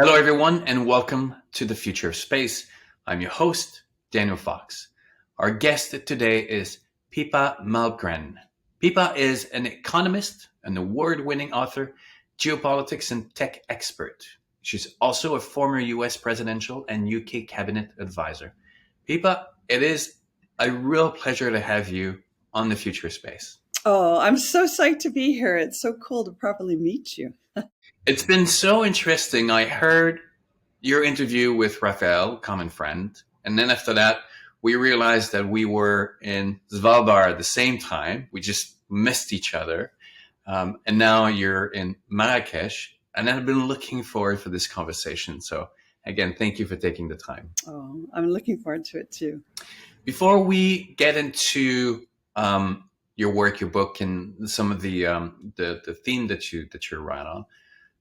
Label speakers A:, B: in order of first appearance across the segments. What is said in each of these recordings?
A: Hello, everyone, and welcome to the Future of Space. I'm your host, Daniel Fox. Our guest today is Pippa Malmgren. Pippa is an economist, an award-winning author, geopolitics and tech expert. She's also a former US presidential and UK cabinet advisor. Pippa, it is a real pleasure to have you on the Future of Space.
B: Oh, I'm so psyched to be here. It's so cool to properly meet you.
A: It's been so interesting. I heard your interview with Raphael, common friend, and then after that, we realized that we were in Svalbard at the same time. We just missed each other. And now you're in Marrakesh, and I've been looking forward for this conversation. So again, thank you for taking the time.
B: Oh, I'm looking forward to it too.
A: Before we get into your work, your book, and some of the theme that you're right on,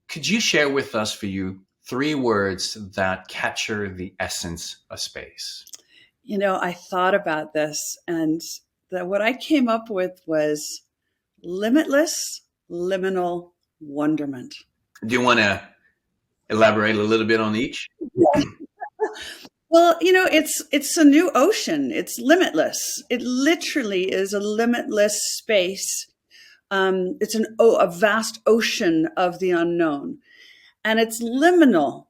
A: could you share with us, for you, 3 words that capture the essence of space?
B: You know, I thought about this, and what I came up with was limitless, liminal wonderment.
A: Do you want to elaborate a little bit on each?
B: Well, you know, it's a new ocean. It's limitless. It literally is a limitless space. It's a vast ocean of the unknown. And it's liminal,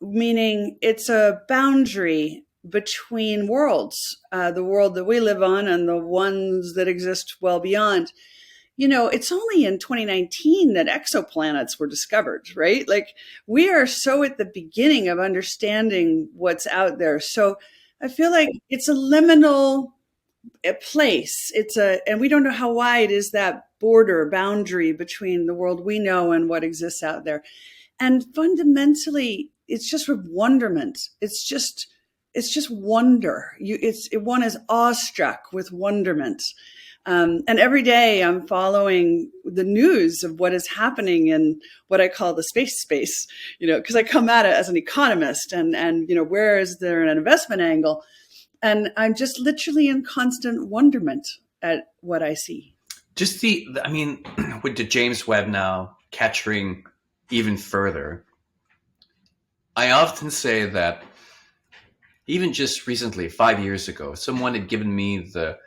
B: meaning it's a boundary between worlds, the world that we live on and the ones that exist well beyond. You know, it's only in 2019 that exoplanets were discovered, right? Like, we are so at the beginning of understanding what's out there. So I feel like it's a liminal place. And we don't know how wide is that boundary between the world we know and what exists out there. And fundamentally, it's just wonderment. It's just wonder. One is awestruck with wonderment. And every day I'm following the news of what is happening in what I call the space, you know, because I come at it as an economist and, you know, where is there an investment angle? And I'm just literally in constant wonderment at what I see.
A: Just with the James Webb now capturing even further, I often say that even just recently, 5 years ago, someone had given me the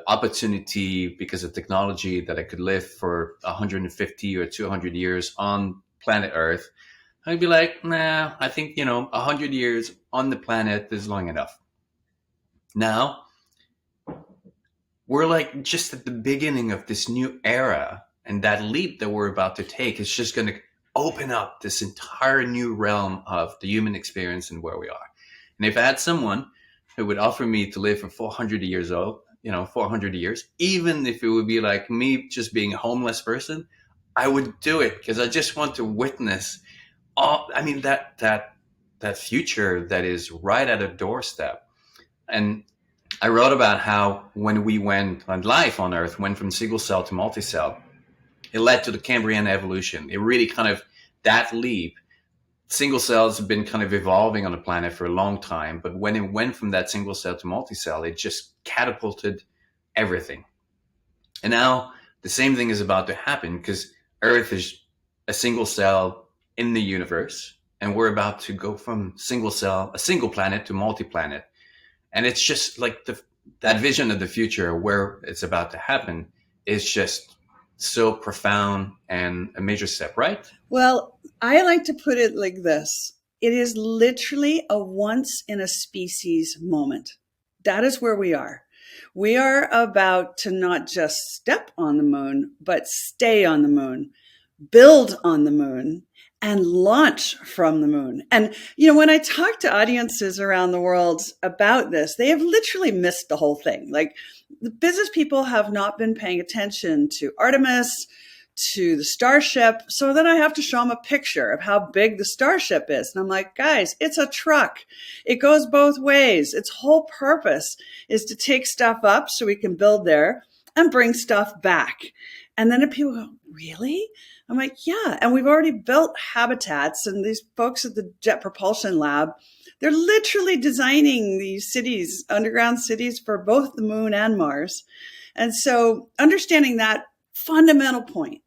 A: opportunity, because of technology, that I could live for 150 or 200 years on planet Earth. I'd be like, nah, I think, 100 years on the planet is long enough. Now, we're like just at the beginning of this new era, and that leap that we're about to take is just going to open up this entire new realm of the human experience and where we are. And if I had someone who would offer me to live for 400 years old, 400 years, even if it would be like me just being a homeless person, I would do it, because I just want to witness that future that is right at a doorstep. And I wrote about how when life on Earth went from single cell to multi-cell, it led to the Cambrian evolution. It really that leap, single cells have been kind of evolving on the planet for a long time, but when it went from that single cell to multi-cell, it just catapulted everything. And now the same thing is about to happen, because Earth is a single cell in the universe, and we're about to go from a single planet to multi-planet. And it's just like that vision of the future where it's about to happen is just so profound and a major step, right?
B: Well, I like to put it like this. It is literally a once in a species moment. That is where we are. We are about to not just step on the moon, but stay on the moon, build on the moon, and launch from the moon. And, you know, when I talk to audiences around the world about this, they have literally missed the whole thing. Like, the business people have not been paying attention to Artemis, to the Starship. So then I have to show them a picture of how big the Starship is. And I'm like, guys, it's a truck. It goes both ways. Its whole purpose is to take stuff up so we can build there and bring stuff back. And then people go, really? I'm like, yeah. And we've already built habitats, and these folks at the Jet Propulsion Lab, they're literally designing these cities, underground cities, for both the moon and Mars. And so understanding that fundamental point,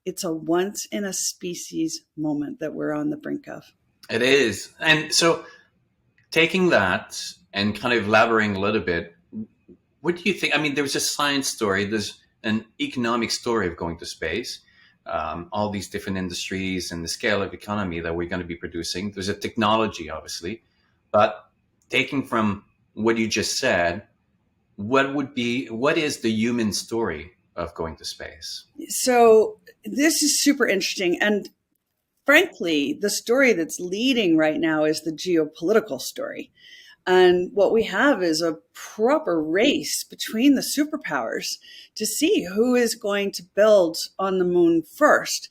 B: it's a once in a species moment that we're on the brink of.
A: It is. And so taking that and kind of elaborating a little bit, what do you think? I mean, there's a science story, there's an economic story of going to space, all these different industries and the scale of economy that we're going to be producing. There's a technology, obviously, but taking from what you just said, what is the human story of going to space?
B: So this is super interesting. And frankly, the story that's leading right now is the geopolitical story. And what we have is a proper race between the superpowers to see who is going to build on the moon first.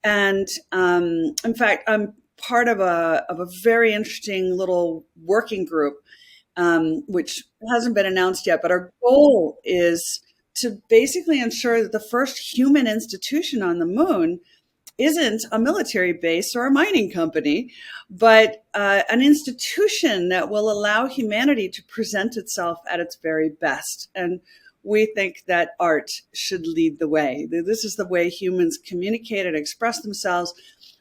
B: And in fact, I'm part of a very interesting little working group, which hasn't been announced yet. But our goal is to basically ensure that the first human institution on the moon isn't a military base or a mining company, but an institution that will allow humanity to present itself at its very best. And we think that art should lead the way. This is the way humans communicate and express themselves.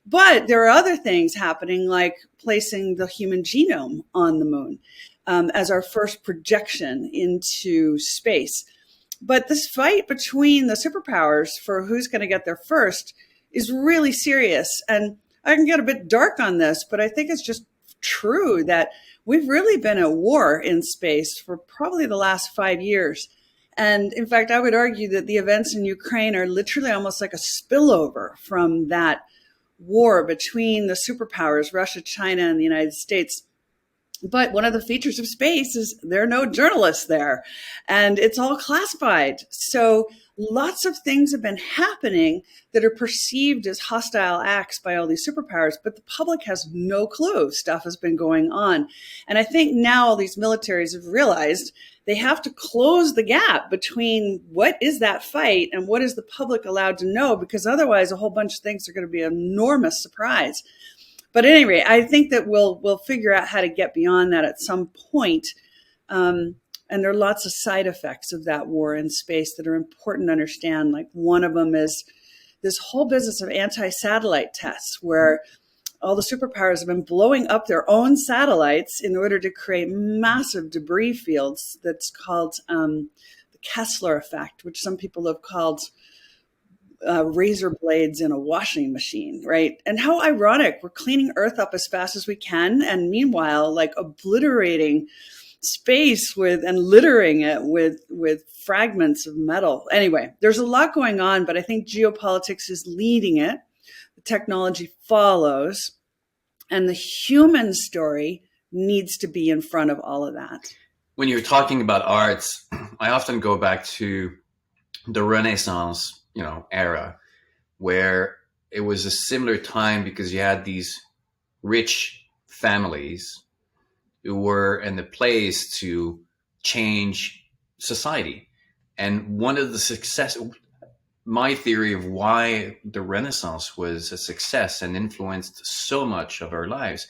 B: But there are other things happening, like placing the human genome on the moon as our first projection into space. But this fight between the superpowers for who's going to get there first is really serious. And I can get a bit dark on this, but I think it's just true that we've really been at war in space for probably the last 5 years. And in fact, I would argue that the events in Ukraine are literally almost like a spillover from that war between the superpowers, Russia, China, and the United States. But one of the features of space is there are no journalists there, and it's all classified. So lots of things have been happening that are perceived as hostile acts by all these superpowers, but the public has no clue stuff has been going on. And I think now all these militaries have realized they have to close the gap between what is that fight and what is the public allowed to know, because otherwise a whole bunch of things are going to be an enormous surprise. But at any rate, I think that we'll figure out how to get beyond that at some point. And there are lots of side effects of that war in space that are important to understand. Like one of them is this whole business of anti-satellite tests, where all the superpowers have been blowing up their own satellites in order to create massive debris fields. That's called the Kessler effect, which some people have called razor blades in a washing machine, right? And how ironic, we're cleaning Earth up as fast as we can, and meanwhile, like obliterating space with and littering it with fragments of metal. Anyway, there's a lot going on, but I think geopolitics is leading it. The technology follows, and the human story needs to be in front of all of that.
A: When you're talking about arts, I often go back to the Renaissance, era, where it was a similar time because you had these rich families who were in the place to change society. And one of the my theory of why the Renaissance was a success and influenced so much of our lives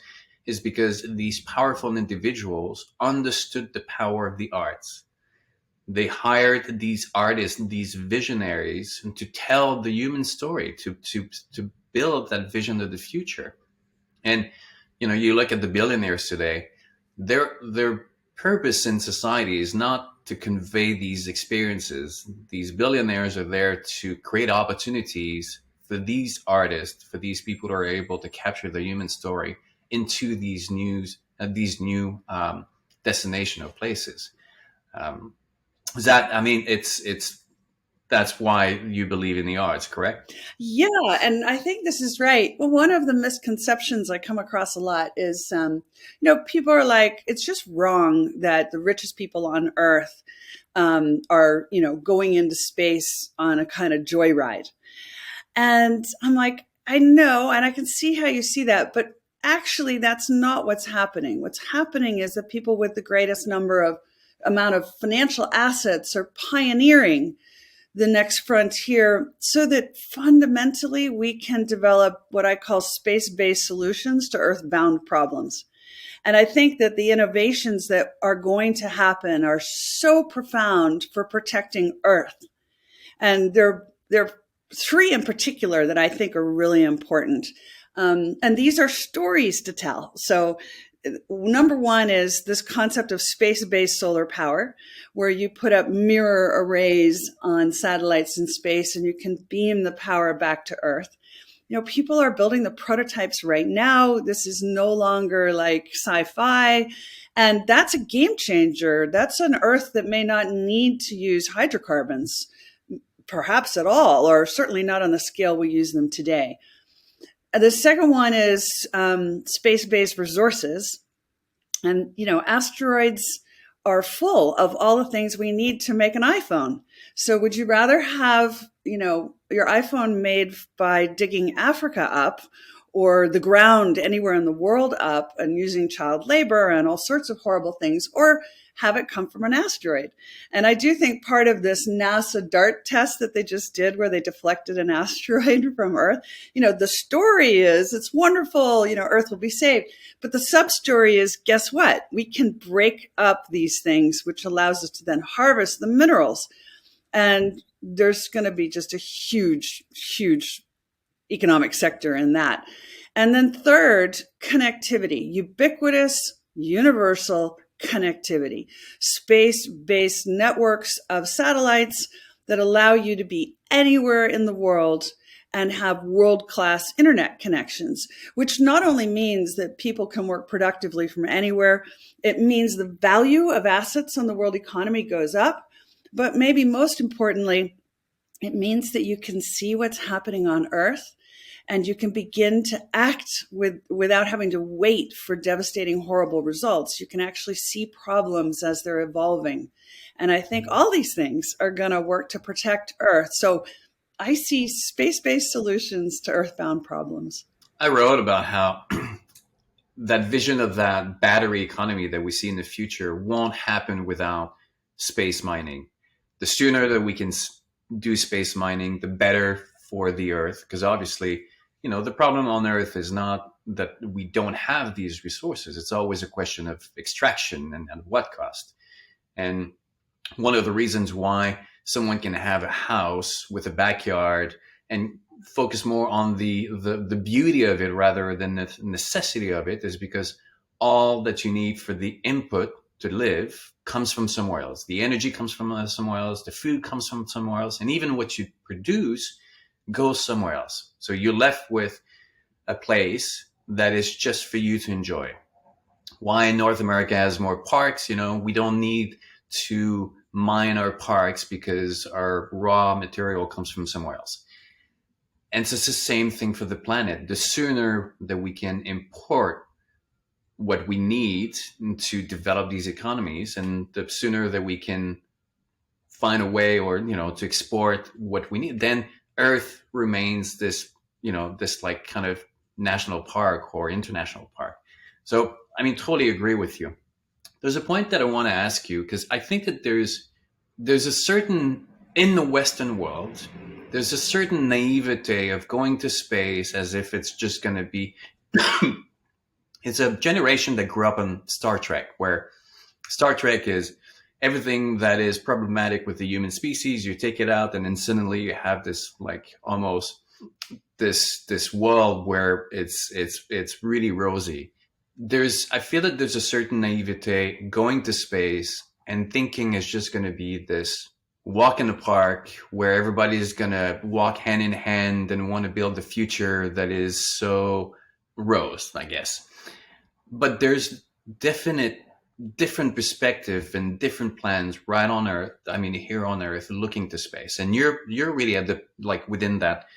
A: is because these powerful individuals understood the power of the arts. They hired these artists, these visionaries, to tell the human story, to build that vision of the future. And you look at the billionaires today, their purpose in society is not to convey these experiences. These billionaires are there to create opportunities for these artists, for these people who are able to capture the human story into these new destination of places. That's why you believe in the arts, correct?
B: Yeah, and I think this is right. Well, one of the misconceptions I come across a lot is, people are like, it's just wrong that the richest people on Earth are, going into space on a kind of joyride. And I'm like, I know, and I can see how you see that, but actually that's not what's happening. What's happening is that people with the greatest amount of financial assets are pioneering the next frontier so that fundamentally we can develop what I call space-based solutions to earthbound problems. And I think that the innovations that are going to happen are so profound for protecting Earth. And there are three in particular that I think are really important. And these are stories to tell. So number one is this concept of space-based solar power, where you put up mirror arrays on satellites in space and you can beam the power back to Earth. You know, people are building the prototypes right now. This is no longer like sci-fi. And that's a game changer. That's an Earth that may not need to use hydrocarbons, perhaps at all, or certainly not on the scale we use them today. The second one is space-based resources. And, you know, asteroids are full of all the things we need to make an iPhone. So would you rather have, you know, your iPhone made by digging Africa up, or the ground anywhere in the world up and using child labor and all sorts of horrible things, or have it come from an asteroid? And I do think part of this NASA DART test that they just did, where they deflected an asteroid from Earth, you know, the story is it's wonderful, you know, Earth will be saved. But the sub story is, guess what? We can break up these things, which allows us to then harvest the minerals. And there's going to be just a huge, huge economic sector in that. And then third, connectivity, ubiquitous, universal connectivity, space-based networks of satellites that allow you to be anywhere in the world and have world-class internet connections, which not only means that people can work productively from anywhere, it means the value of assets on the world economy goes up, but maybe most importantly, it means that you can see what's happening on Earth and you can begin to act without having to wait for devastating, horrible results. You can actually see problems as they're evolving. And I think all these things are going to work to protect Earth. So I see space-based solutions to earthbound problems.
A: I wrote about how that vision of that battery economy that we see in the future won't happen without space mining. The sooner that we can do space mining, the better for the Earth, because obviously, you know, the problem on Earth is not that we don't have these resources. It's always a question of extraction and at what cost. And one of the reasons why someone can have a house with a backyard and focus more on the beauty of it rather than the necessity of it is because all that you need for the input to live comes from somewhere else. The energy comes from somewhere else. The food comes from somewhere else. And even what you produce goes somewhere else. So you're left with a place that is just for you to enjoy. Why North America has more parks, you know, we don't need to mine our parks because our raw material comes from somewhere else. And so it's the same thing for the planet. The sooner that we can import what we need to develop these economies, and the sooner that we can find a way, or, you know, to export what we need, then Earth remains this, you know, this like kind of national park or international park. So, I mean, totally agree with you. There's a point that I want to ask you, because I think that there's a certain, in the Western world, there's a certain naivete of going to space as if it's just going to be, it's a generation that grew up on Star Trek, where Star Trek is everything that is problematic with the human species, you take it out, and then suddenly you have this like almost this world where it's really rosy. I feel that there's a certain naivete going to space and thinking it's just going to be this walk in the park where everybody's going to walk hand in hand and want to build a future that is so rose, I guess. But there's different perspective and different plans right on Earth. I mean, here on Earth, looking to space, and you're really at the like within that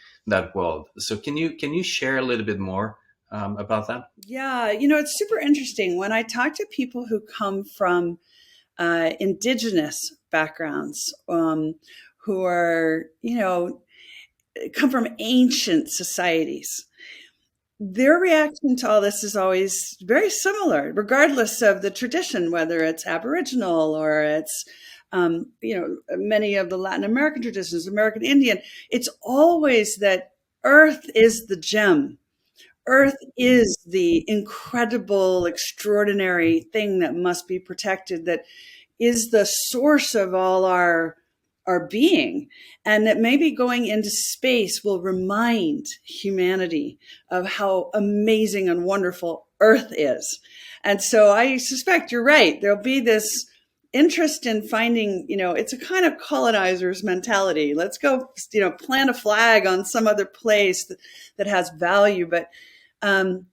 A: world. So can you share a little bit more about that?
B: Yeah, you know, it's super interesting when I talk to people who come from indigenous backgrounds, who are, you know, come from ancient societies. Their reaction to all this is always very similar, regardless of the tradition, whether it's Aboriginal or it's, you know, many of the Latin American traditions, American Indian. It's always that Earth is the gem. Earth is the incredible, extraordinary thing that must be protected, that is the source of all our our being, and that maybe going into space will remind humanity of how amazing and wonderful Earth is. And so I suspect you're right. There'll be this interest in finding, it's a kind of colonizer's mentality. Let's go, plant a flag on some other place that has value. But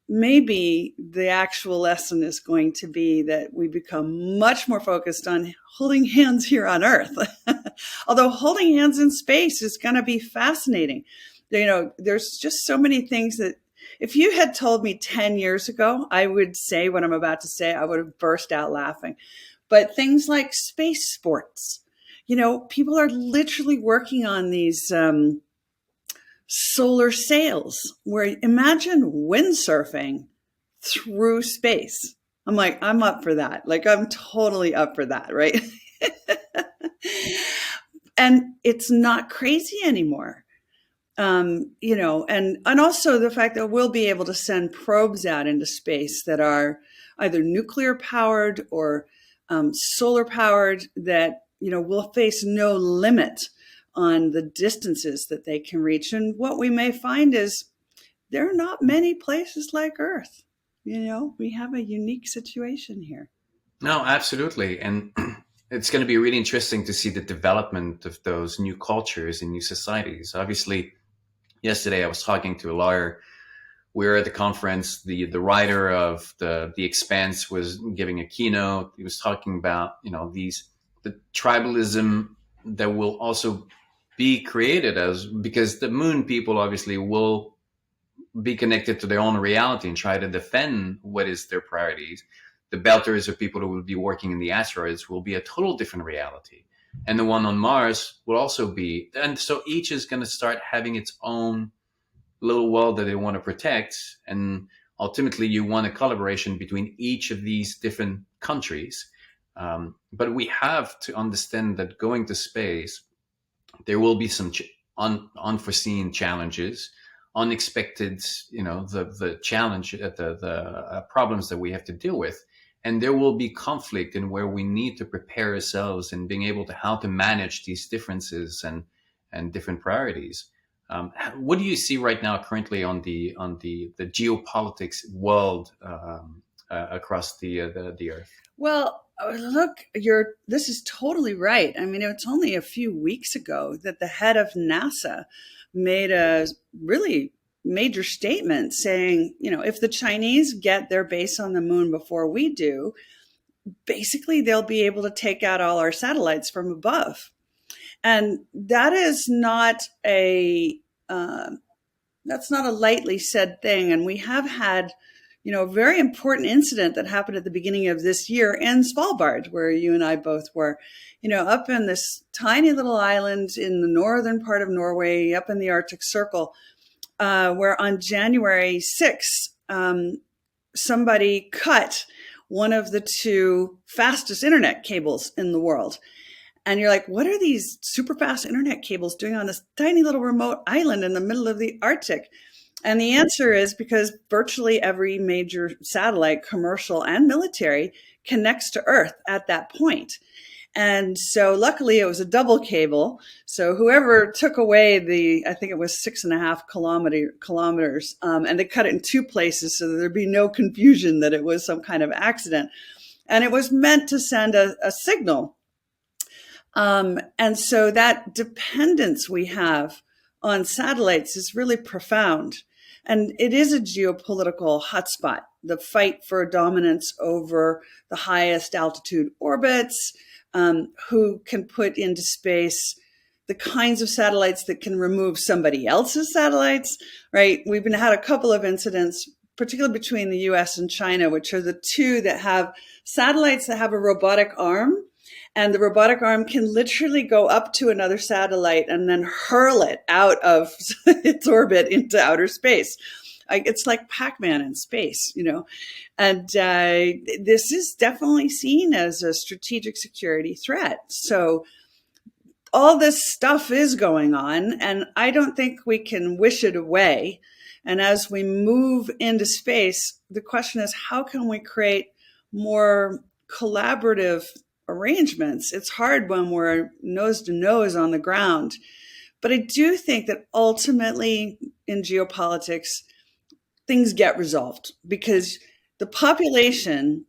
B: maybe the actual lesson is going to be that we become much more focused on holding hands here on Earth. Although holding hands in space is going to be fascinating. There's just so many things that if you had told me 10 years ago, I would say what I'm about to say, I would have burst out laughing. But things like space sports, people are literally working on these solar sails, where imagine windsurfing through space. I'm like, I'm up for that. Like, I'm totally up for that, right? And it's not crazy anymore. And also the fact that we'll be able to send probes out into space that are either nuclear powered or solar powered, that, will face no limit on the distances that they can reach. And what we may find is there are not many places like Earth. We have a unique situation here.
A: No, absolutely. And it's going to be really interesting to see the development of those new cultures and new societies. Obviously, yesterday I was talking to a lawyer. We were at the conference. The writer of the Expanse was giving a keynote. He was talking about, the tribalism that will also be created because the moon people obviously will be connected to their own reality and try to defend what is their priorities. The belters, or people who will be working in the asteroids, will be a total different reality. And the one on Mars will also be. And so each is going to start having its own little world that they want to protect. And ultimately, you want a collaboration between each of these different countries. But we have to understand that going to space, there will be some unforeseen challenges, unexpected, the challenge, the problems that we have to deal with. And there will be conflict in where we need to prepare ourselves and being able to how to manage these differences and different priorities. What do you see right now currently on the geopolitics world across the Earth?
B: Well, look, this is totally right. I mean, it's only a few weeks ago that the head of NASA made a really major statement saying, if the Chinese get their base on the moon before we do, basically they'll be able to take out all our satellites from above. And that is not that's not a lightly said thing. And we have had, a very important incident that happened at the beginning of this year in Svalbard, where you and I both were, up in this tiny little island in the northern part of Norway, up in the Arctic Circle, where on January 6th, somebody cut one of the two fastest internet cables in the world. And you're like, what are these super fast internet cables doing on this tiny little remote island in the middle of the Arctic? And the answer is because virtually every major satellite, commercial and military, connects to Earth at that point. And so luckily it was a double cable. So whoever took away I think it was 6.5 kilometers, and they cut it in two places so that there'd be no confusion that it was some kind of accident. And it was meant to send a signal. And so that dependence we have on satellites is really profound. And it is a geopolitical hotspot, the fight for dominance over the highest altitude orbits, who can put into space the kinds of satellites that can remove somebody else's satellites, right? We've had a couple of incidents, particularly between the US and China, which are the two that have satellites that have a robotic arm. And the robotic arm can literally go up to another satellite and then hurl it out of its orbit into outer space. It's like Pac-Man in space, And this is definitely seen as a strategic security threat. So all this stuff is going on, and I don't think we can wish it away. And as we move into space, the question is, how can we create more collaborative arrangements. It's hard when we're nose to nose on the ground. But I do think that ultimately in geopolitics, things get resolved because the population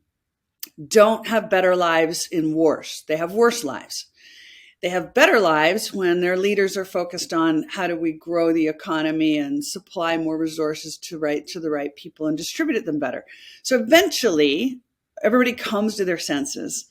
B: don't have better lives in wars. They have worse lives. They have better lives when their leaders are focused on how do we grow the economy and supply more resources to the right people and distribute them better. So eventually, everybody comes to their senses.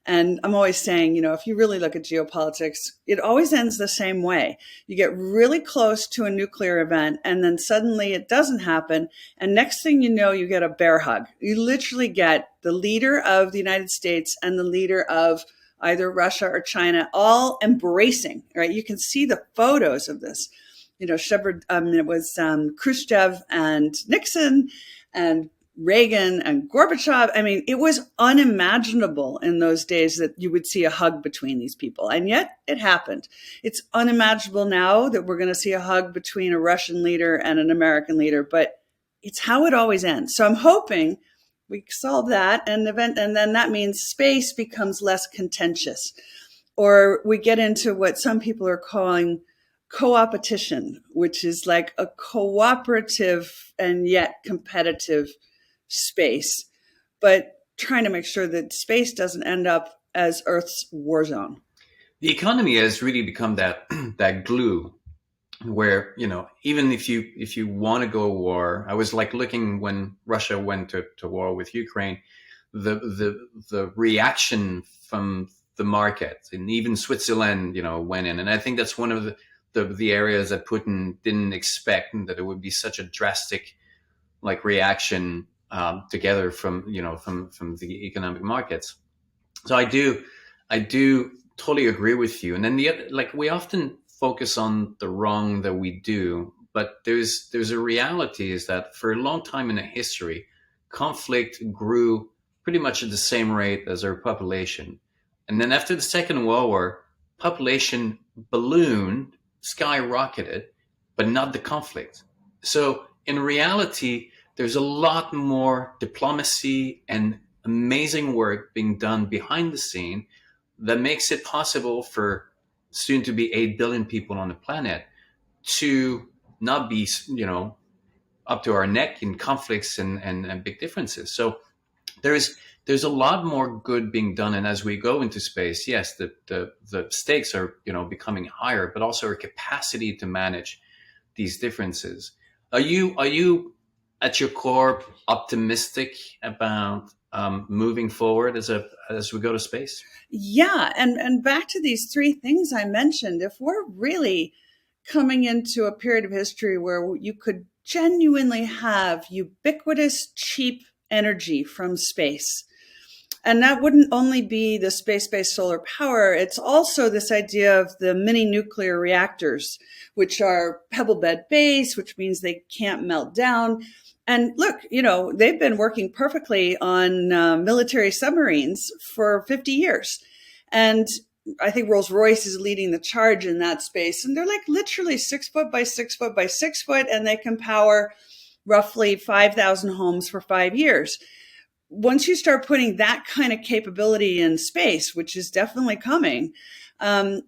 B: And I'm always saying, if you really look at geopolitics, it always ends the same way. You get really close to a nuclear event, and then suddenly it doesn't happen. And next thing you know, you get a bear hug. You literally get the leader of the United States and the leader of either Russia or China all embracing, right? You can see the photos of this. It was Khrushchev and Nixon and Reagan and Gorbachev. I mean, it was unimaginable in those days that you would see a hug between these people. And yet it happened. It's unimaginable now that we're going to see a hug between a Russian leader and an American leader, but it's how it always ends. So I'm hoping we solve that and then that means space becomes less contentious, or we get into what some people are calling co-opetition, which is like a cooperative and yet competitive space, but trying to make sure that space doesn't end up as Earth's war zone.
A: The economy has really become that glue where, even if you want to go to war, I was like looking when Russia went to war with Ukraine, the reaction from the market, and even Switzerland, went in. And I think that's one of the areas that Putin didn't expect, and that it would be such a drastic reaction together from the economic markets. So I do totally agree with you. And then we often focus on the wrong that we do, but there's a reality is that for a long time in the history, conflict grew pretty much at the same rate as our population. And then after the Second World War, population ballooned, skyrocketed, but not the conflict. So in reality, there's a lot more diplomacy and amazing work being done behind the scene that makes it possible for soon to be 8 billion people on the planet to not be, up to our neck in conflicts and big differences. So there's a lot more good being done. And as we go into space, yes, the stakes are, becoming higher, but also our capacity to manage these differences. Are you at your core optimistic about moving forward as we go to space?
B: Yeah. And back to these three things I mentioned, if we're really coming into a period of history where you could genuinely have ubiquitous, cheap energy from space, and that wouldn't only be the space-based solar power, it's also this idea of the mini nuclear reactors, which are pebble bed based, which means they can't melt down. And look, they've been working perfectly on military submarines for 50 years. And I think Rolls-Royce is leading the charge in that space. And they're like literally 6 foot by 6 foot by 6 foot, and they can power roughly 5,000 homes for 5 years. Once you start putting that kind of capability in space, which is definitely coming,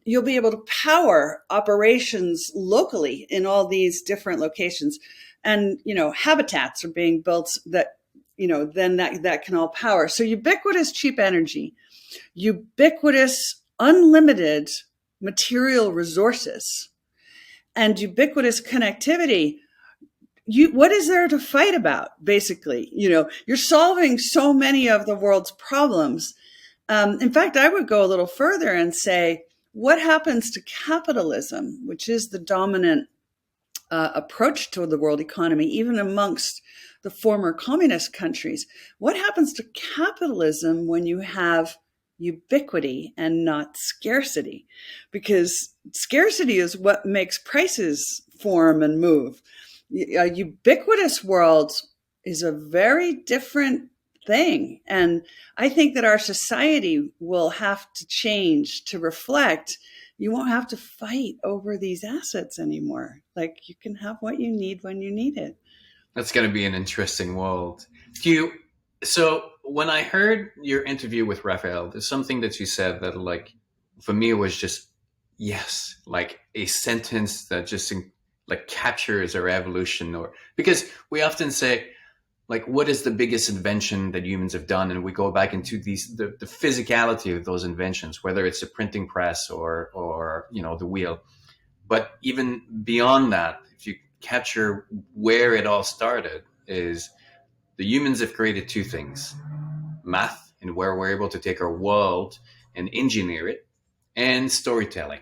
B: you'll be able to power operations locally in all these different locations. And, habitats are being built that, then that can all power. So ubiquitous cheap energy, ubiquitous unlimited material resources, and ubiquitous connectivity. What is there to fight about? Basically, you're solving so many of the world's problems. In fact, I would go a little further and say, what happens to capitalism, which is the dominant approach to the world economy, even amongst the former communist countries? What happens to capitalism when you have ubiquity and not scarcity? Because scarcity is what makes prices form and move. A ubiquitous world is a very different thing. And I think that our society will have to change to reflect. You won't have to fight over these assets anymore. Like, you can have what you need when you need it.
A: That's going to be an interesting world. when I heard your interview with Raphael, there's something that you said that, like, for me, it was just yes, like a sentence that just like captures our evolution. Or because we often say, like, what is the biggest invention that humans have done, and we go back into the physicality of those inventions, whether it's a printing press or the wheel. But even beyond that, if you capture where it all started, is the humans have created two things: math, and where we're able to take our world and engineer it, and storytelling.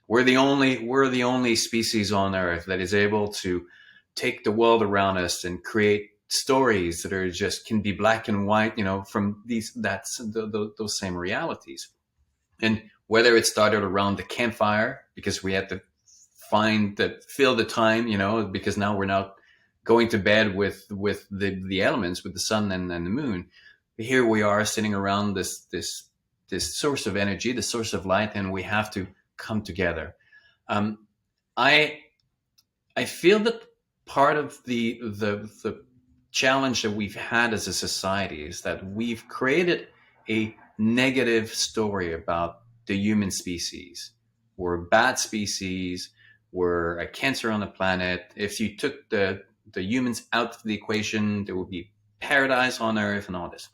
A: We're the only species on Earth that is able to take the world around us and create stories that are just can be black and white, from those same realities. And whether it started around the campfire because we had to fill the time, because now we're not going to bed with the elements, with the sun and the moon. Here we are sitting around this source of energy, the source of light, and we have to come together. I I feel that part of the challenge that we've had as a society is that we've created a negative story about the human species. We're a bad species. We're a cancer on the planet. If you took the humans out of the equation, there would be paradise on Earth and all this.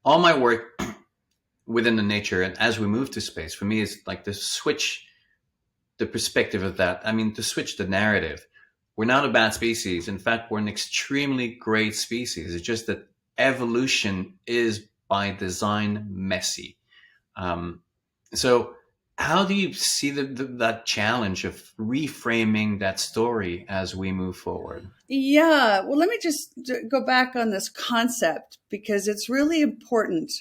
A: All my work within the nature and as we move to space, for me, is like to switch the perspective of that. I mean, to switch the narrative. We're not a bad species. In fact, we're an extremely great species. It's just that evolution is by design messy. So how do you see that challenge of reframing that story as we move forward?
B: Yeah, well, let me just go back on this concept because it's really important.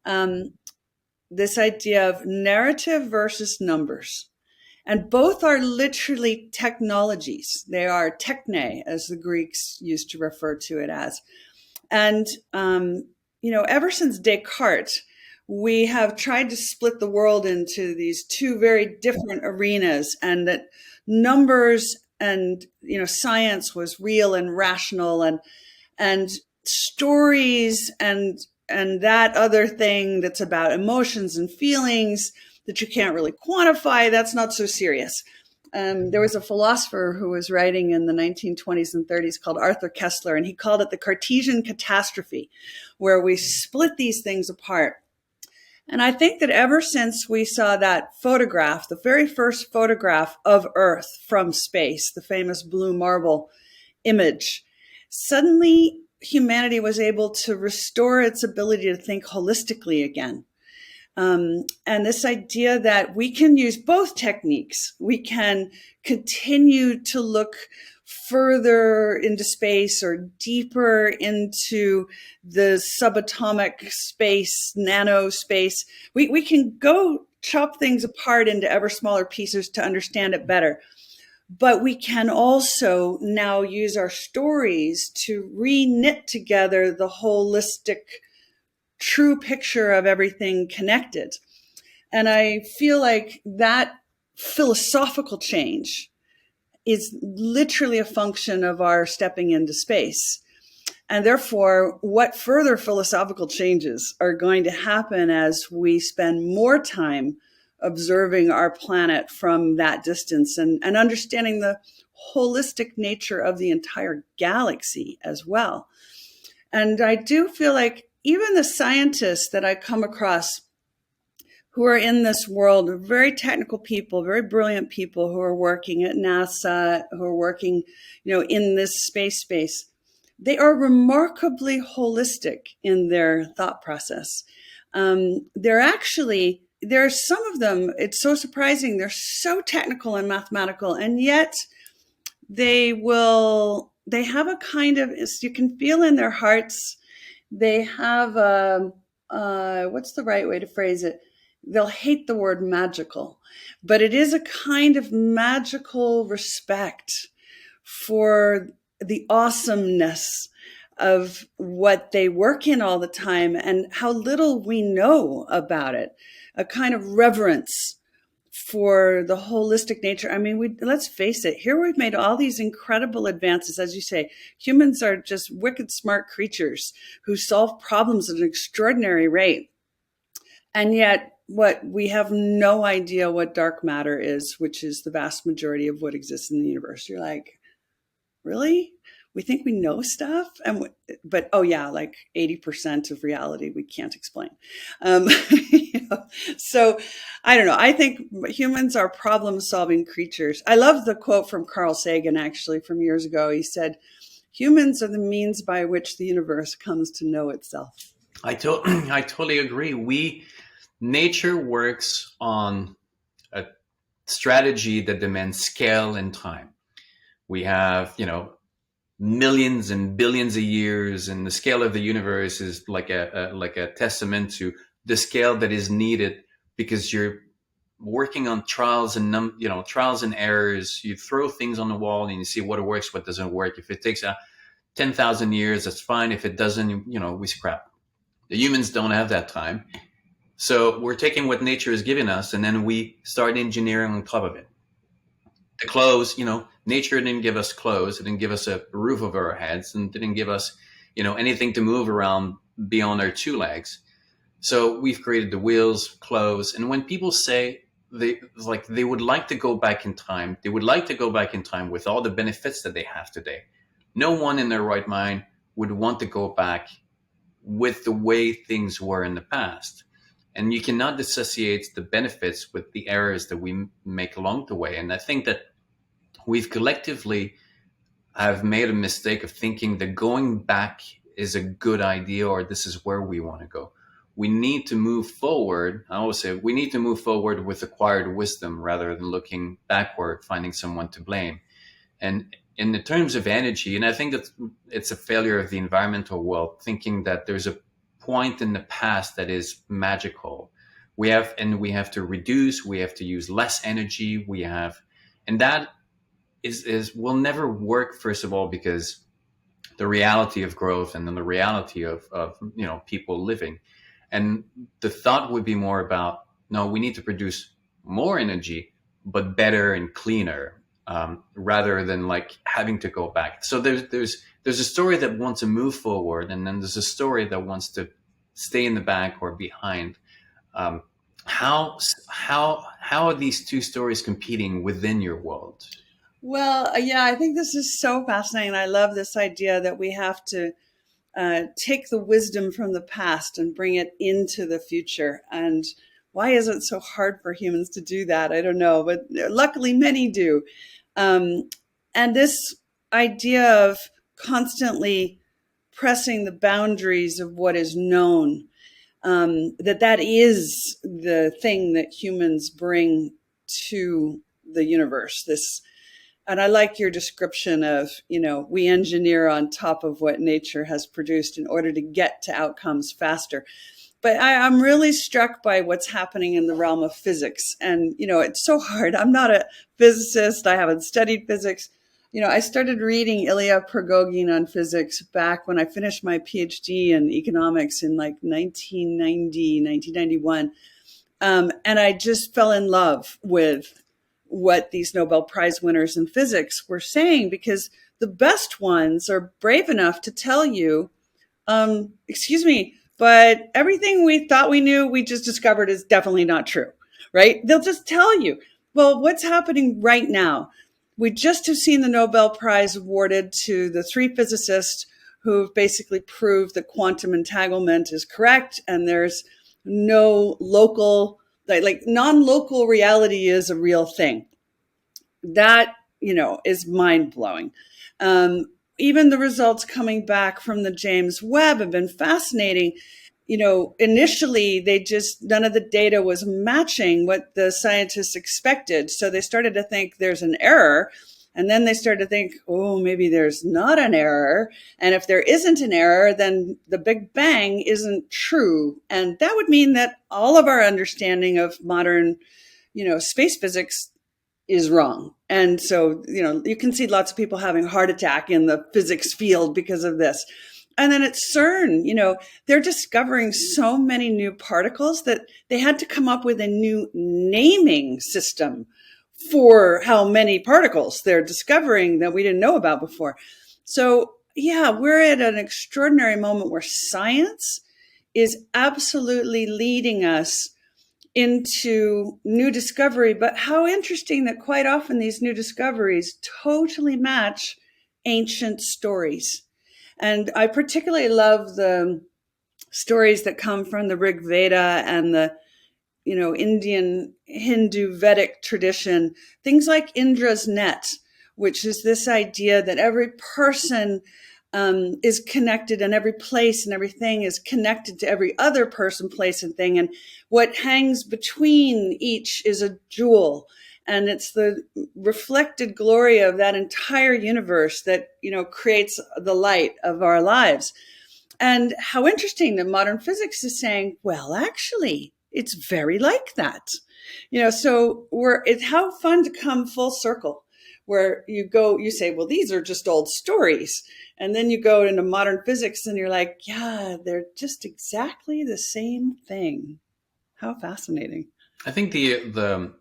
B: Um, this idea of narrative versus numbers. And both are literally technologies. They are techne, as the Greeks used to refer to it as. And, ever since Descartes, we have tried to split the world into these two very different arenas, and that numbers and, science was real and rational, and stories and that other thing that's about emotions and feelings that you can't really quantify, that's not so serious. There was a philosopher who was writing in the 1920s and 30s called Arthur Koestler, and he called it the Cartesian catastrophe, where we split these things apart. And I think that ever since we saw that photograph, the very first photograph of Earth from space, the famous blue marble image, suddenly humanity was able to restore its ability to think holistically again. And this idea that we can use both techniques. We can continue to look further into space or deeper into the subatomic space, nano space. We can go chop things apart into ever smaller pieces to understand it better. But we can also now use our stories to re-knit together the holistic, true picture of everything connected. And I feel like that philosophical change is literally a function of our stepping into space. And therefore, what further philosophical changes are going to happen as we spend more time observing our planet from that distance and understanding the holistic nature of the entire galaxy as well. And I do feel like even the scientists that I come across who are in this world are very technical people, very brilliant people who are working at NASA, who are working, in this space. They are remarkably holistic in their thought process. There's some of them, it's so surprising, they're so technical and mathematical, and yet they have a kind of, you can feel in their hearts, they have what's the right way to phrase it? They'll hate the word magical, but it is a kind of magical respect for the awesomeness of what they work in all the time and how little we know about it, a kind of reverence for the holistic nature. I mean, let's face it, here we've made all these incredible advances. As you say, humans are just wicked smart creatures who solve problems at an extraordinary rate. And yet, what we have no idea what dark matter is, which is the vast majority of what exists in the universe. You're like, really? We think we know stuff, but oh yeah, like 80% of reality we can't explain. You know, so I don't know. I think humans are problem-solving creatures. I love the quote from Carl Sagan, actually, from years ago. He said, "Humans are the means by which the universe comes to know itself."
A: I totally agree. Nature works on a strategy that demands scale and time. We have, millions and billions of years, and the scale of the universe is like a testament to the scale that is needed, because you're working on trials and errors. You throw things on the wall and you see what works, what doesn't work. If it takes 10,000 years, that's fine. If it doesn't, we scrap. The humans don't have that time. So we're taking what nature has given us, and then we start engineering on top of it. The clothes, nature didn't give us clothes. It didn't give us a roof over our heads, and didn't give us, anything to move around beyond our two legs. So we've created the wheels, clothes. And when people say they would like to go back in time, they would like to go back in time with all the benefits that they have today. No one in their right mind would want to go back with the way things were in the past. And you cannot dissociate the benefits with the errors that we make along the way. And I think that we've collectively have made a mistake of thinking that going back is a good idea, or this is where we want to go. We need to move forward. I always say we need to move forward with acquired wisdom rather than looking backward, finding someone to blame. And in the terms of energy, and I think that it's a failure of the environmental world, thinking that there's a point in the past that is magical. We have to reduce, we have to use less energy, and that will never work, first of all, because the reality of growth, and then the reality of people living. And the thought would be more about, no, we need to produce more energy, but better and cleaner, rather than like having to go back. So there's a story that wants to move forward, and then there's a story that wants to stay in the back or behind. How are these two stories competing within your world?
B: Well, yeah, I think this is so fascinating. I love this idea that we have to take the wisdom from the past and bring it into the future. And why is it so hard for humans to do that? I don't know, but luckily many do. And this idea of constantly pressing the boundaries of what is known, that is the thing that humans bring to the universe. And I like your description of, we engineer on top of what nature has produced in order to get to outcomes faster. But I'm really struck by what's happening in the realm of physics. And, it's so hard. I'm not a physicist. I haven't studied physics. I started reading Ilya Prigogine on physics back when I finished my PhD in economics in like 1990, 1991. And I just fell in love with what these Nobel Prize winners in physics were saying, because the best ones are brave enough to tell you, excuse me, but everything we thought we knew, we just discovered is definitely not true, right? They'll just tell you, well, what's happening right now? We just have seen the Nobel Prize awarded to the three physicists who've basically proved that quantum entanglement is correct, and there's no local, like non-local reality is a real thing. That, is mind-blowing. Even the results coming back from the James Webb have been fascinating. Initially none of the data was matching what the scientists expected. So they started to think there's an error. And then they started to think, oh, maybe there's not an error. And if there isn't an error, then the Big Bang isn't true. And that would mean that all of our understanding of modern, space physics is wrong. And so, you can see lots of people having a heart attack in the physics field because of this. And then at CERN, they're discovering so many new particles that they had to come up with a new naming system for how many particles they're discovering that we didn't know about before. So, yeah, we're at an extraordinary moment where science is absolutely leading us into new discovery. But how interesting that quite often these new discoveries totally match ancient stories. And I particularly love the stories that come from the Rig Veda and the, Indian Hindu Vedic tradition, things like Indra's net, which is this idea that every person is connected, and every place and everything is connected to every other person, place, and thing. And what hangs between each is a jewel. And it's the reflected glory of that entire universe that, creates the light of our lives. And how interesting that modern physics is saying, well, actually, it's very like that. So it's how fun to come full circle, where you say, well, these are just old stories. And then you go into modern physics and you're like, yeah, they're just exactly the same thing. How fascinating.
A: I think the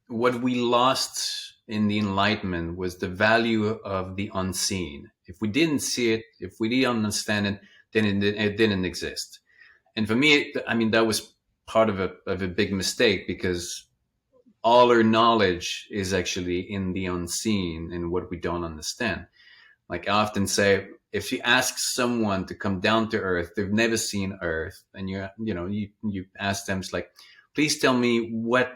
A: what we lost in the Enlightenment was the value of the unseen. If we didn't see it, if we didn't understand it, then it didn't exist. And for me, that was part of a big mistake, because all our knowledge is actually in the unseen and what we don't understand. Like I often say, if you ask someone to come down to Earth, they've never seen Earth, and you ask them, it's like, please tell me what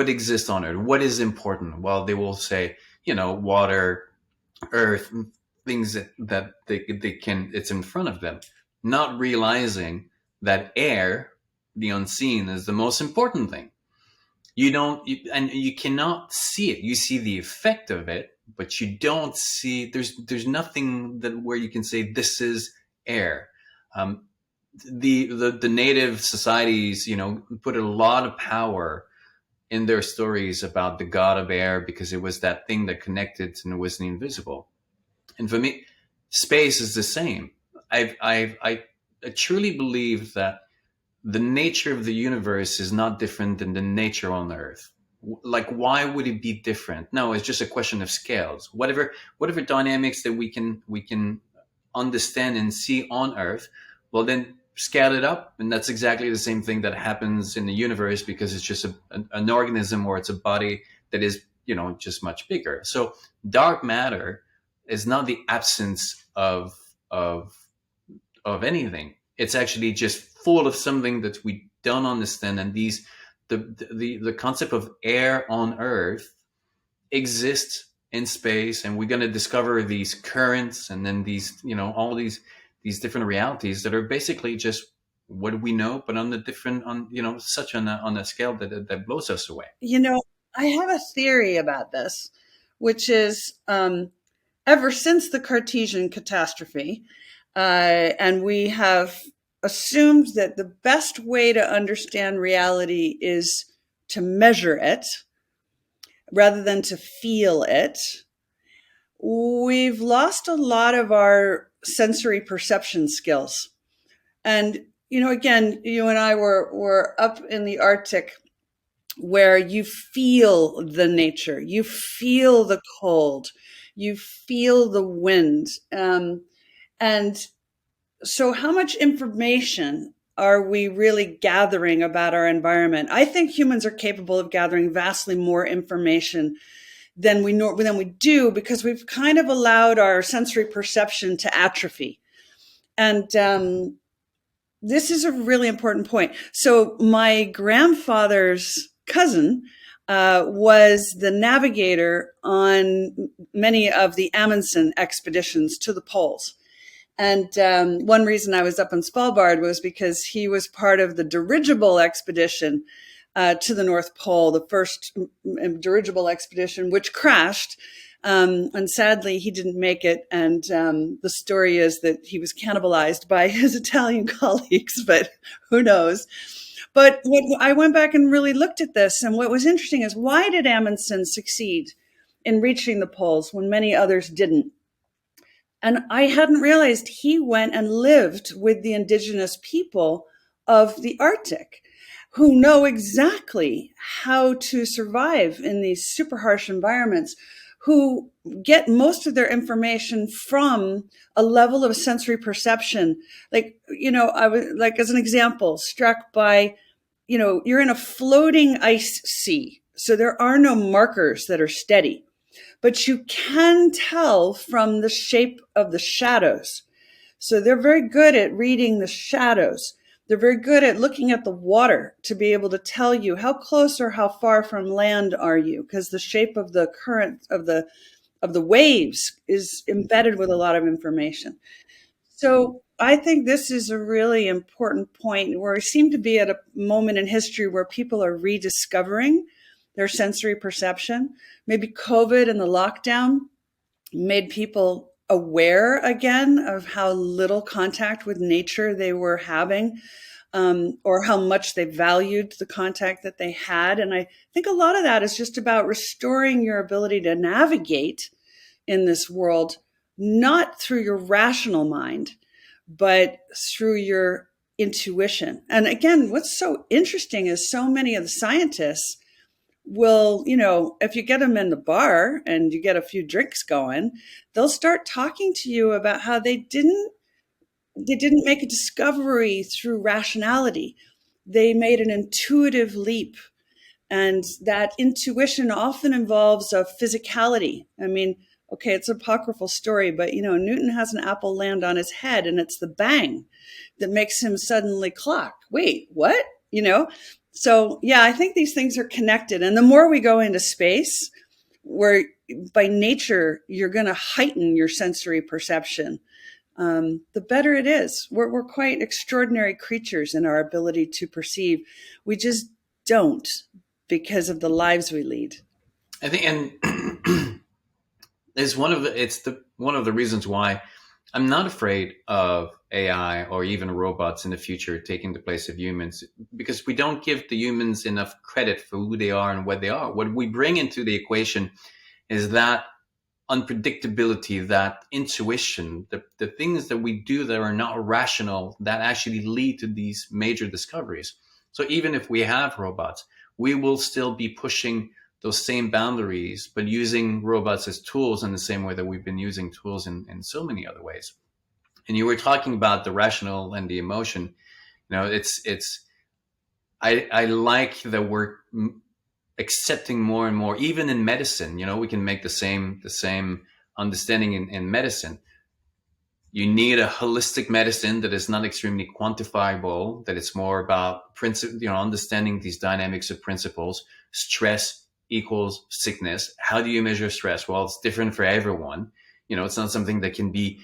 A: exists on Earth, what is important. Well, they will say, water, Earth, things that they can, it's in front of them, not realizing that air, the unseen, is the most important thing. And you cannot see it. You see the effect of it, but you don't see. There's nothing where you can say this is air. The native societies, put a lot of power in their stories about the god of air, because it was that thing that connected and it was invisible. And for me, space is the same. I truly believe that the nature of the universe is not different than the nature on Earth. Like, why would it be different? No, it's just a question of scales. Whatever dynamics that we can understand and see on Earth, well, then scale it up, and that's exactly the same thing that happens in the universe, because it's just an organism, or it's a body that is just much bigger. So dark matter is not the absence of anything. It's actually just full of something that we don't understand. And the concept of air on Earth exists in space, and we're going to discover these currents, and then these all these different realities that are basically just what we know, but on a scale that blows us away.
B: I have a theory about this, which is ever since the Cartesian catastrophe, and we have assumed that the best way to understand reality is to measure it rather than to feel it. We've lost a lot of our sensory perception skills. And, again, you and I were up in the Arctic, where you feel the nature, you feel the cold, you feel the wind. And so how much information are we really gathering about our environment? I think humans are capable of gathering vastly more information than we do, because we've kind of allowed our sensory perception to atrophy. And this is a really important point. So my grandfather's cousin was the navigator on many of the Amundsen expeditions to the poles. And one reason I was up on Svalbard was because he was part of the dirigible expedition to the North Pole, the first dirigible expedition, which crashed. And sadly, he didn't make it. And the story is that he was cannibalized by his Italian colleagues, but who knows? But I went back and really looked at this. And what was interesting is, why did Amundsen succeed in reaching the poles when many others didn't? And I hadn't realized he went and lived with the indigenous people of the Arctic who know exactly how to survive in these super harsh environments, who get most of their information from a level of sensory perception. Like, I was, like, as an example, struck by, you're in a floating ice sea. So there are no markers that are steady, but you can tell from the shape of the shadows. So they're very good at reading the shadows. They're very good at looking at the water to be able to tell you how close or how far from land are you, because the shape of the current of the waves is embedded with a lot of information. So I think this is a really important point where we seem to be at a moment in history where people are rediscovering their sensory perception. Maybe COVID and the lockdown made people aware again of how little contact with nature they were having, or how much they valued the contact that they had. And I think a lot of that is just about restoring your ability to navigate in this world, not through your rational mind, but through your intuition. And again, what's so interesting is so many of the scientists will, if you get them in the bar and you get a few drinks going, they'll start talking to you about how they didn't make a discovery through rationality. They made an intuitive leap. And that intuition often involves a physicality. I mean, okay, it's an apocryphal story, but Newton has an apple land on his head, and it's the bang that makes him suddenly clock. Wait, what? So yeah, I think these things are connected. And the more we go into space, where by nature you're going to heighten your sensory perception, the better it is. We're quite extraordinary creatures in our ability to perceive. We just don't, because of the lives we lead.
A: I think, and it's one of the reasons why I'm not afraid of AI or even robots in the future taking the place of humans, because we don't give the humans enough credit for who they are and what they are. What we bring into the equation is that unpredictability, that intuition, the things that we do that are not rational that actually lead to these major discoveries. So even if we have robots, we will still be pushing those same boundaries, but using robots as tools in the same way that we've been using tools in so many other ways. And you were talking about the rational and the emotion. I like that we're accepting more and more, even in medicine. We can make the same understanding in medicine. You need a holistic medicine that is not extremely quantifiable, that it's more about understanding these dynamics of principles. Stress equals sickness. How do you measure stress? Well, it's different for everyone. It's not something that can be,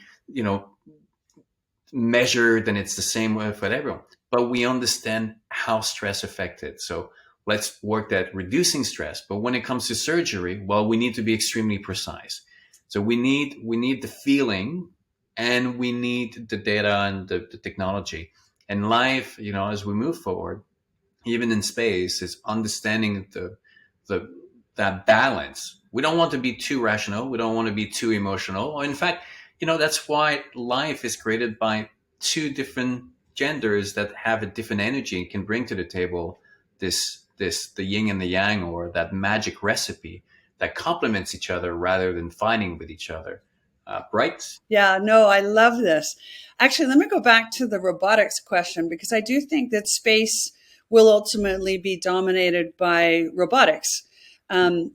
A: measured, and it's the same way for everyone. But we understand how stress affected. So let's work at reducing stress. But when it comes to surgery, well, we need to be extremely precise. So we need the feeling, and we need the data and the technology. And life, as we move forward, even in space, is understanding that balance. We don't want to be too rational. We don't want to be too emotional. In fact, that's why life is created by two different genders that have a different energy and can bring to the table the yin and the yang, or that magic recipe that complements each other rather than fighting with each other. Right?
B: Yeah, no, I love this. Actually, let me go back to the robotics question, because I do think that space will ultimately be dominated by robotics,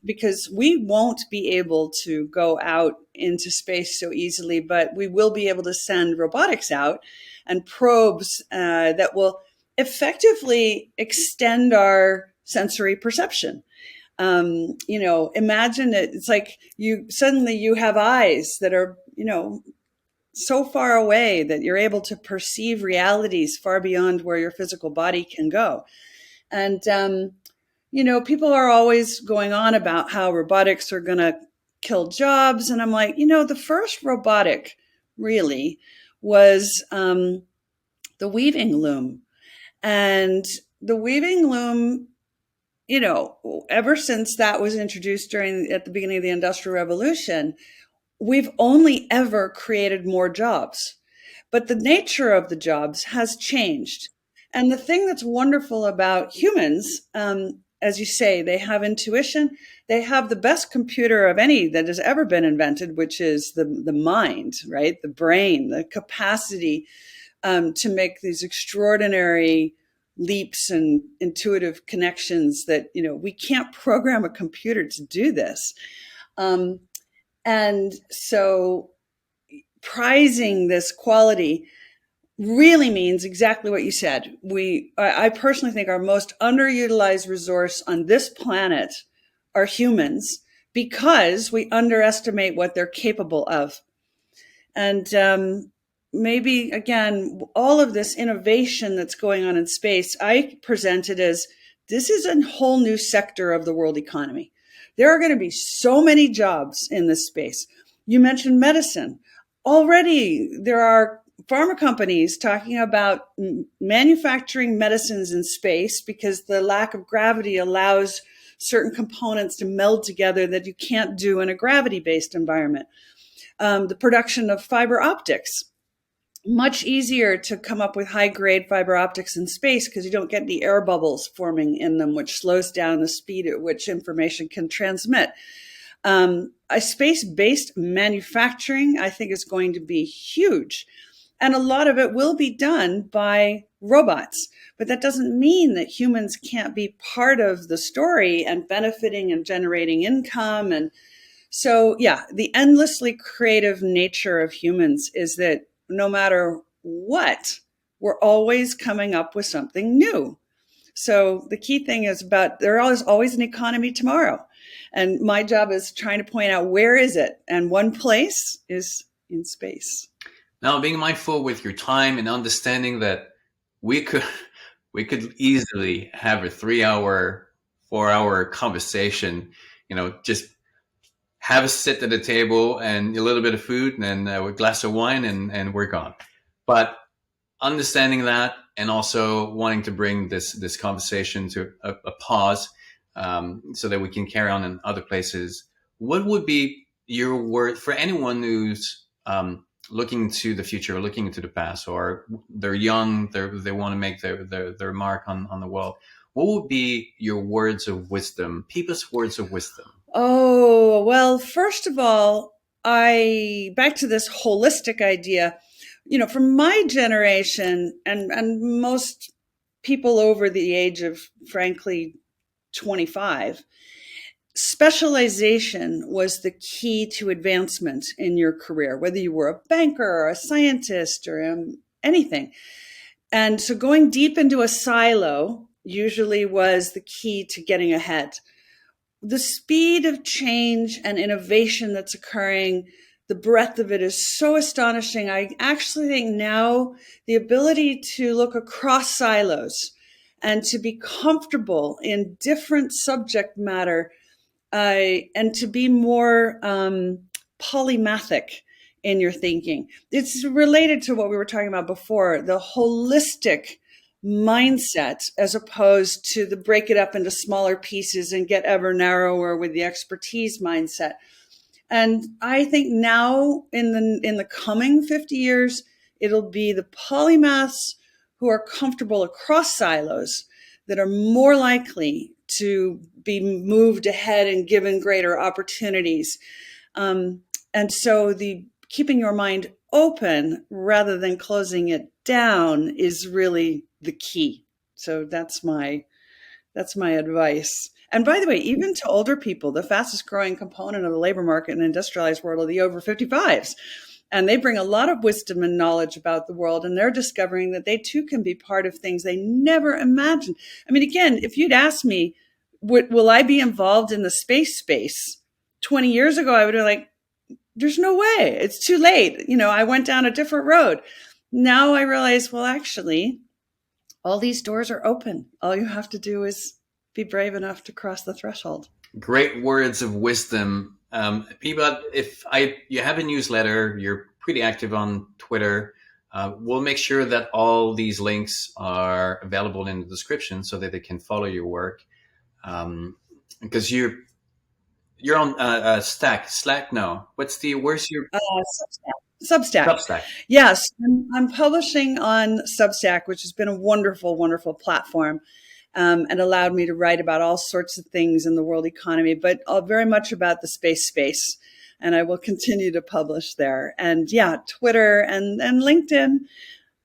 B: because we won't be able to go out into space so easily, but we will be able to send robotics out and probes that will effectively extend our sensory perception. Imagine it's like you have eyes that are, so far away that you're able to perceive realities far beyond where your physical body can go. And, people are always going on about how robotics are going to kill jobs. And I'm like, the first robotic really was the weaving loom. And the weaving loom, ever since that was introduced at the beginning of the Industrial Revolution, we've only ever created more jobs, but the nature of the jobs has changed. And the thing that's wonderful about humans, as you say, they have intuition. They have the best computer of any that has ever been invented, which is the mind, right? The brain, the capacity to make these extraordinary leaps and intuitive connections that, we can't program a computer to do this. And so prizing this quality really means exactly what you said. I personally think our most underutilized resource on this planet are humans, because we underestimate what they're capable of. And maybe, again, all of this innovation that's going on in space, I present it as this is a whole new sector of the world economy. There are going to be so many jobs in this space. You mentioned medicine. Already there are pharma companies talking about manufacturing medicines in space because the lack of gravity allows certain components to meld together that you can't do in a gravity-based environment. The production of fiber optics. Much easier to come up with high-grade fiber optics in space because you don't get any air bubbles forming in them, which slows down the speed at which information can transmit. A space-based manufacturing, I think, is going to be huge. And a lot of it will be done by robots. But that doesn't mean that humans can't be part of the story and benefiting and generating income. And so, yeah, the endlessly creative nature of humans is that no matter what, we're always coming up with something new. So the key thing is there is always an economy tomorrow. And my job is trying to point out, where is it? And one place is in space.
A: Now, being mindful with your time and understanding that we could easily have a 3-hour, 4-hour conversation, just have a sit at the table and a little bit of food and then a glass of wine and we're gone. But understanding that and also wanting to bring this conversation to a pause so that we can carry on in other places, what would be your word for anyone who's looking to the future or looking into the past, or they're young, they want to make their mark on the world? What would be your words of wisdom, people's words of wisdom?
B: Oh, well, first of all, back to this holistic idea, from my generation and most people over the age of, frankly, 25, specialization was the key to advancement in your career, whether you were a banker or a scientist or anything. And so going deep into a silo usually was the key to getting ahead. The speed of change and innovation that's occurring, the breadth of it is so astonishing. I actually think now the ability to look across silos and to be comfortable in different subject matter and to be more polymathic in your thinking. It's related to what we were talking about before, the holistic mindset, as opposed to the break it up into smaller pieces and get ever narrower with the expertise mindset. And I think now in the coming 50 years, it'll be the polymaths who are comfortable across silos that are more likely to be moved ahead and given greater opportunities. And so the keeping your mind open rather than closing it down is really the key. So that's my advice. And by the way, even to older people, the fastest growing component of the labor market in the industrialized world are the over 55s. And they bring a lot of wisdom and knowledge about the world. And they're discovering that they too can be part of things they never imagined. I mean, again, if you'd asked me, will I be involved in the space 20 years ago, I would have like, there's no way. It's too late. I went down a different road. Now I realize, well, actually, all these doors are open. All you have to do is be brave enough to cross the threshold.
A: Great words of wisdom. Pippa, if you have a newsletter, you're pretty active on Twitter. We'll make sure that all these links are available in the description so that they can follow your work. Because You're on Slack? No. Where's your
B: Substack.
A: Substack?
B: Yes, I'm publishing on Substack, which has been a wonderful, wonderful platform, and allowed me to write about all sorts of things in the world economy, but very much about the space. And I will continue to publish there. And yeah, Twitter and LinkedIn.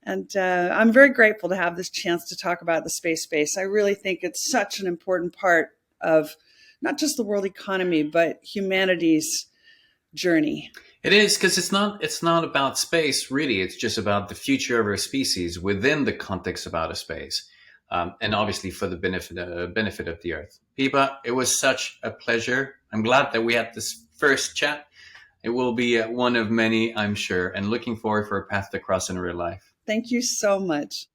B: And I'm very grateful to have this chance to talk about the space. I really think it's such an important part of not just the world economy, but humanity's journey.
A: It is, because it's not about space really. It's just about the future of our species within the context of outer space, and obviously for the benefit of the Earth. Pippa, it was such a pleasure. I'm glad that we had this first chat. It will be one of many, I'm sure, and looking forward for a path to cross in real life.
B: Thank you so much.